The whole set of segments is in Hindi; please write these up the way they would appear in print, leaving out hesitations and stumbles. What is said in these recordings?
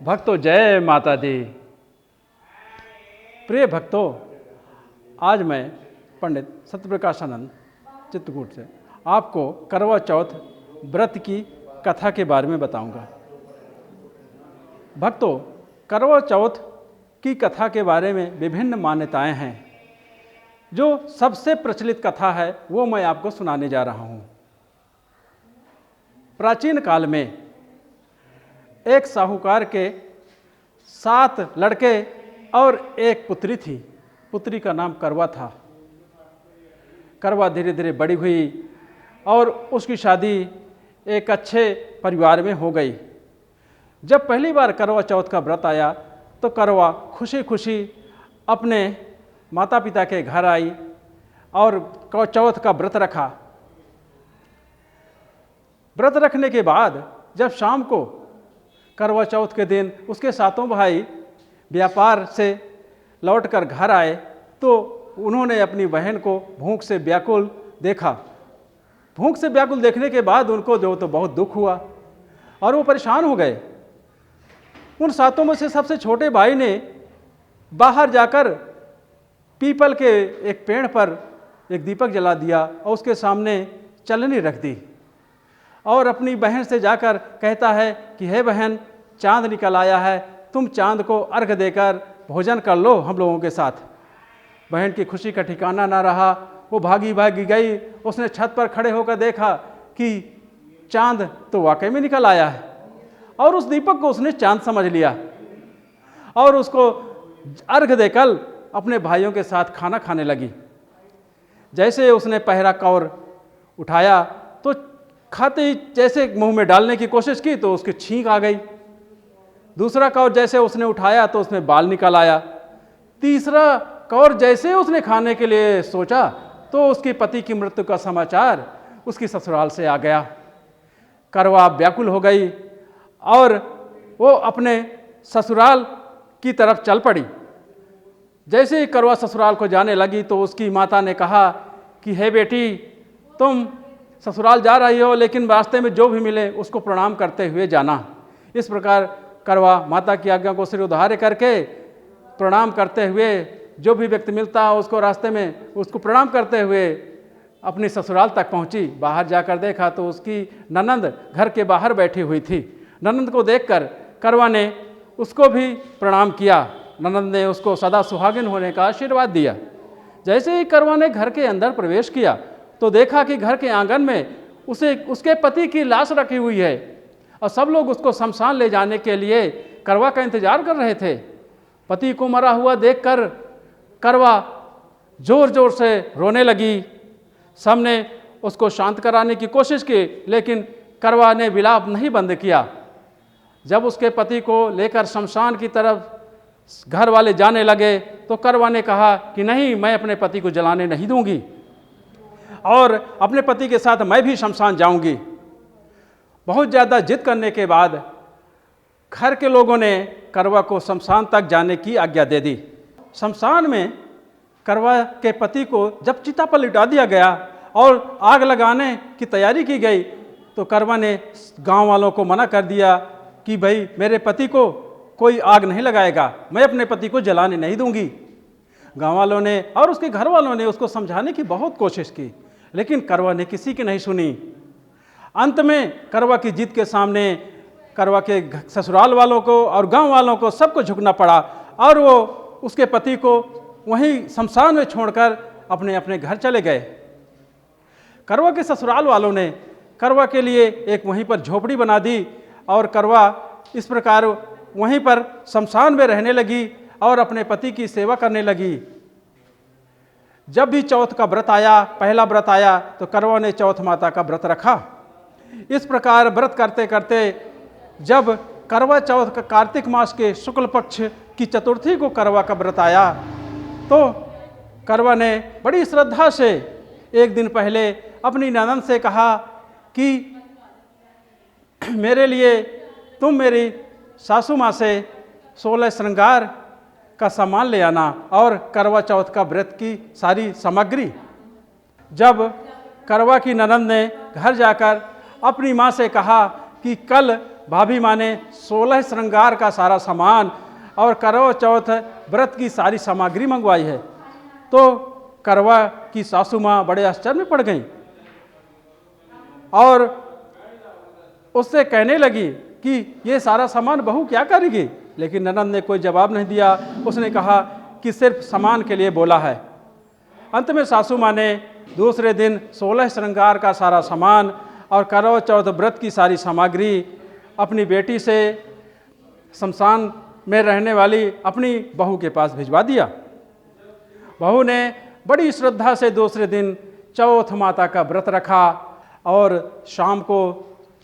भक्तों जय माता दी। प्रिय भक्तों, आज मैं पंडित सत्यप्रकाशानंद चित्रकूट से आपको करवा चौथ व्रत की कथा के बारे में बताऊंगा। भक्तों, करवा चौथ की कथा के बारे में विभिन्न मान्यताएं हैं। जो सबसे प्रचलित कथा है वो मैं आपको सुनाने जा रहा हूं। प्राचीन काल में एक साहूकार के 7 लड़के और एक पुत्री थी। पुत्री का नाम करवा था। करवा धीरे धीरे बड़ी हुई और उसकी शादी एक अच्छे परिवार में हो गई। जब पहली बार करवा चौथ का व्रत आया तो करवा खुशी खुशी अपने माता पिता के घर आई और चौथ का व्रत रखा। व्रत रखने के बाद जब शाम को करवा चौथ के दिन उसके सातों भाई व्यापार से लौटकर घर आए तो उन्होंने अपनी बहन को भूख से व्याकुल देखा। भूख से व्याकुल देखने के बाद उनको जो तो बहुत दुख हुआ और वो परेशान हो गए। उन सातों में से सबसे छोटे भाई ने बाहर जाकर पीपल के एक पेड़ पर एक दीपक जला दिया और उसके सामने चलनी रख दी और अपनी बहन से जाकर कहता है कि हे बहन, चांद निकल आया है, तुम चांद को अर्घ देकर भोजन कर लो हम लोगों के साथ। बहन की खुशी का ठिकाना ना रहा। वो भागी भागी गई। उसने छत पर खड़े होकर देखा कि चांद तो वाकई में निकल आया है और उस दीपक को उसने चांद समझ लिया और उसको अर्घ देकर अपने भाइयों के साथ खाना खाने लगी। जैसे उसने पहला कौर उठाया तो खाते ही जैसे मुंह में डालने की कोशिश की तो उसकी छींक आ गई। दूसरा कौर जैसे उसने उठाया तो उसमें बाल निकल आया। तीसरा कौर जैसे उसने खाने के लिए सोचा तो उसके पति की मृत्यु का समाचार उसकी ससुराल से आ गया। करवा व्याकुल हो गई और वो अपने ससुराल की तरफ चल पड़ी। जैसे ही करवा ससुराल को जाने लगी तो उसकी माता ने कहा कि हे बेटी, तुम ससुराल जा रही हो लेकिन रास्ते में जो भी मिले उसको प्रणाम करते हुए जाना। इस प्रकार करवा माता की आज्ञा को सिर उधारे करके प्रणाम करते हुए जो भी व्यक्ति मिलता है उसको रास्ते में उसको प्रणाम करते हुए अपनी ससुराल तक पहुंची। बाहर जाकर देखा तो उसकी ननंद घर के बाहर बैठी हुई थी। ननंद को देखकर करवा ने उसको भी प्रणाम किया। ननंद ने उसको सदा सुहागिन होने का आशीर्वाद दिया। जैसे ही करवा ने घर के अंदर प्रवेश किया तो देखा कि घर के आंगन में उसके पति की लाश रखी हुई है और सब लोग उसको शमशान ले जाने के लिए करवा का इंतजार कर रहे थे। पति को मरा हुआ देखकर करवा जोर जोर से रोने लगी। सबने उसको शांत कराने की कोशिश की लेकिन करवा ने विलाप नहीं बंद किया। जब उसके पति को लेकर शमशान की तरफ घर वाले जाने लगे तो करवा ने कहा कि नहीं, मैं अपने पति को जलाने नहीं दूंगी और अपने पति के साथ मैं भी शमशान जाऊंगी। बहुत ज़्यादा जिद करने के बाद घर के लोगों ने करवा को शमशान तक जाने की आज्ञा दे दी। शमशान में करवा के पति को जब चिता पर लिटा दिया गया और आग लगाने की तैयारी की गई तो करवा ने गांव वालों को मना कर दिया कि भाई, मेरे पति को कोई आग नहीं लगाएगा, मैं अपने पति को जलाने नहीं दूंगी। गांव वालों ने और उसके घर वालों ने उसको समझाने की बहुत कोशिश की लेकिन करवा ने किसी की नहीं सुनी। अंत में करवा की जिद के सामने करवा के ससुराल वालों को और गांव वालों को सबको झुकना पड़ा और वो उसके पति को वहीं शमशान में छोड़कर अपने अपने घर चले गए। करवा के ससुराल वालों ने करवा के लिए एक वहीं पर झोपड़ी बना दी और करवा इस प्रकार वहीं पर शमशान में रहने लगी और अपने पति की सेवा करने लगी। जब भी चौथ का व्रत आया, पहला व्रत आया तो करवा ने चौथ माता का व्रत रखा। इस प्रकार व्रत करते करते जब करवा चौथ का कार्तिक मास के शुक्ल पक्ष की चतुर्थी को करवा का व्रत आया तो करवा ने बड़ी श्रद्धा से एक दिन पहले अपनी ननद से कहा कि मेरे लिए तुम मेरी सासू माँ से 16 श्रृंगार का सामान ले आना और करवा चौथ का व्रत की सारी सामग्री। जब करवा की ननद ने घर जाकर अपनी माँ से कहा कि कल भाभी माँ ने 16 श्रृंगार का सारा सामान और करवा चौथ व्रत की सारी सामग्री मंगवाई है। तो करवा की सासू माँ बड़े आश्चर्य में पड़ गईं और उससे कहने लगी कि ये सारा सामान बहू क्या करेगी। लेकिन ननद ने कोई जवाब नहीं दिया। उसने कहा कि सिर्फ सामान के लिए बोला है। अंत में सासू माँ ने दूसरे दिन 16 श्रृंगार का सारा सामान और करवा चौथ व्रत की सारी सामग्री अपनी बेटी से शमशान में रहने वाली अपनी बहू के पास भिजवा दिया। बहू ने बड़ी श्रद्धा से दूसरे दिन चौथ माता का व्रत रखा और शाम को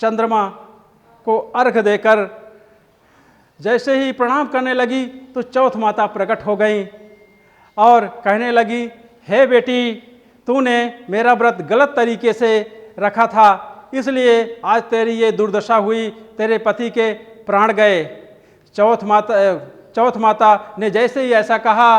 चंद्रमा को अर्घ देकर जैसे ही प्रणाम करने लगी तो चौथ माता प्रकट हो गई और कहने लगी, हे बेटी, तूने मेरा व्रत गलत तरीके से रखा था, इसलिए आज तेरी ये दुर्दशा हुई, तेरे पति के प्राण गए। चौथ माता ने जैसे ही ऐसा कहा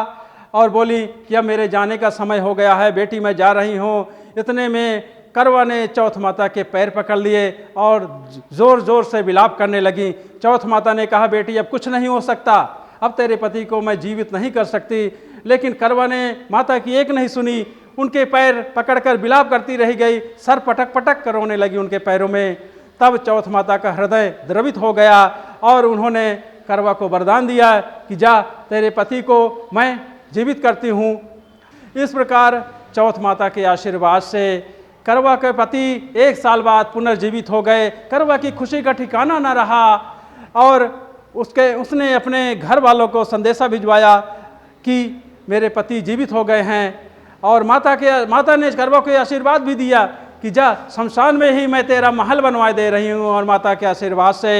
और बोली कि अब मेरे जाने का समय हो गया है, बेटी मैं जा रही हूँ, इतने में करवा ने चौथ माता के पैर पकड़ लिए और ज़ोर ज़ोर से विलाप करने लगी। चौथ माता ने कहा, बेटी अब कुछ नहीं हो सकता, अब तेरे पति को मैं जीवित नहीं कर सकती। लेकिन करवा ने माता की एक नहीं सुनी, उनके पैर पकड़कर विलाप करती रह गई, सर पटक पटक कर रोने लगी उनके पैरों में। तब चौथ माता का हृदय द्रवित हो गया और उन्होंने करवा को वरदान दिया कि जा, तेरे पति को मैं जीवित करती हूँ। इस प्रकार चौथ माता के आशीर्वाद से करवा के पति 1 साल बाद पुनर्जीवित हो गए। करवा की खुशी का ठिकाना न रहा और उसने अपने घर वालों को संदेशा भिजवाया कि मेरे पति जीवित हो गए हैं। और माता ने करवा को आशीर्वाद भी दिया कि जा, शमशान में ही मैं तेरा महल बनवा दे रही हूँ। और माता के आशीर्वाद से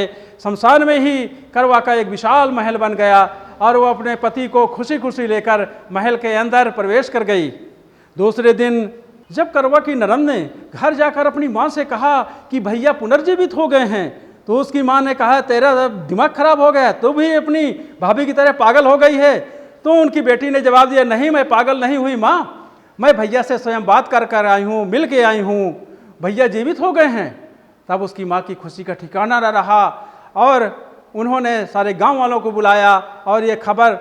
शमशान में ही करवा का एक विशाल महल बन गया और वो अपने पति को खुशी खुशी लेकर महल के अंदर प्रवेश कर गई। दूसरे दिन जब करवा की ननद ने घर जाकर अपनी माँ से कहा कि भैया पुनर्जीवित हो गए हैं, तो उसकी माँ ने कहा, तेरा दिमाग खराब हो गया, तू भी अपनी भाभी की तरह पागल हो गई है। तो उनकी बेटी ने जवाब दिया, नहीं, मैं पागल नहीं हुई माँ, मैं भैया से स्वयं बात कर आई हूँ, मिल के आई हूँ, भैया जीवित हो गए हैं। तब उसकी माँ की खुशी का ठिकाना न रहा और उन्होंने सारे गांव वालों को बुलाया और ये खबर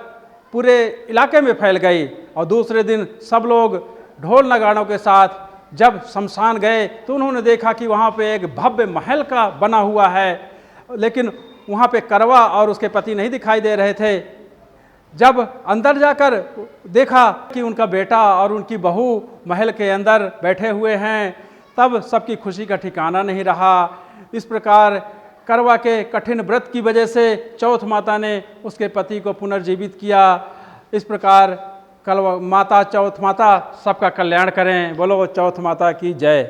पूरे इलाके में फैल गई। और दूसरे दिन सब लोग ढोल नगाड़ों के साथ जब शमशान गए तो उन्होंने देखा कि वहाँ पे एक भव्य महल का बना हुआ है, लेकिन वहाँ पे करवा और उसके पति नहीं दिखाई दे रहे थे। जब अंदर जाकर देखा कि उनका बेटा और उनकी बहू महल के अंदर बैठे हुए हैं, तब सबकी खुशी का ठिकाना नहीं रहा। इस प्रकार करवा के कठिन व्रत की वजह से चौथ माता ने उसके पति को पुनर्जीवित किया। इस प्रकार चौथ माता सबका कल्याण करें। बोलो चौथ माता की जय।